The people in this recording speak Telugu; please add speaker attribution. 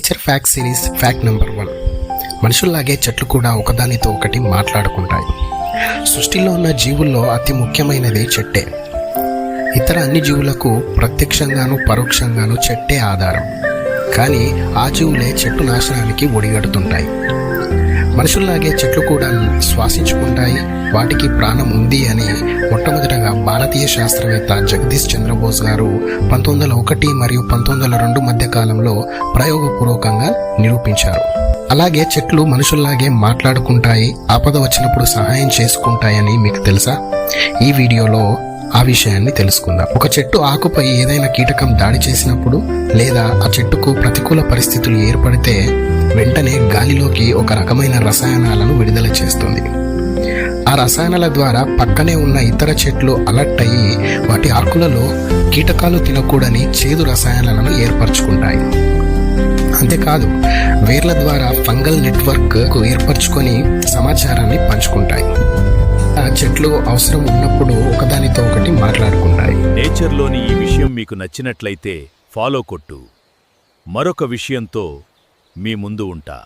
Speaker 1: Nature fact series fact number 1. మనుషుల్లాగే చెట్లు కూడా ఒకదానితో ఒకటి మాట్లాడుకుంటాయి. సృష్టిలో ఉన్న జీవుల్లో అతి ముఖ్యమైనది చెట్టే. ఇతర అన్ని జీవులకు ప్రత్యక్షంగాను పరోక్షంగాను చెట్టే ఆధారం. కానీ ఆ జీవులే చెట్టు నాశనానికి ఒడిగడుతుంటాయి. మనుషుల్లాగే చెట్లు కూడా శ్వాసించుకుంటాయి, వాటికి ప్రాణం ఉంది అని మొట్టమొదటగా భారతీయ శాస్త్రవేత్త జగదీష్ చంద్రబోస్ గారు 1901 మరియు 1902 మధ్య కాలంలో ప్రయోగపూర్వకంగా నిరూపించారు. అలాగే చెట్లు మనుషుల్లాగే మాట్లాడుకుంటాయి, ఆపద వచ్చినప్పుడు సహాయం చేసుకుంటాయని మీకు తెలుసా? ఈ వీడియోలో ఆ విషయాన్ని తెలుసుకుందాం. ఒక చెట్టు ఆకుపై ఏదైనా కీటకం దాడి చేసినప్పుడు లేదా ఆ చెట్టుకు ప్రతికూల పరిస్థితులు ఏర్పడితే వెంటనే గాలిలోకి ఒక రకమైన రసాయనాలను విడుదల చేస్తుంది. ఆ రసాయనాల ద్వారా పక్కనే ఉన్న ఇతర చెట్లు అలర్ట్ అయ్యి వాటి ఆకులలో కీటకాలు తినకూడని చేదు రసాయనాలను ఏర్పరచుకుంటాయి. అంతేకాదు, వేర్ల ద్వారా ఫంగల్ నెట్వర్క్ ఏర్పరచుకొని సమాచారాన్ని పంచుకుంటాయి. ఆ చెట్లు అవసరం ఉన్నప్పుడు ఒకదానితో ఒకటి మాట్లాడుకుంటాయి.
Speaker 2: నేచర్లోని ఈ విషయం మీకు నచ్చినట్లయితే ఫాలో కొట్టు. మరొక విషయంతో మీ ముందు ఉంటా.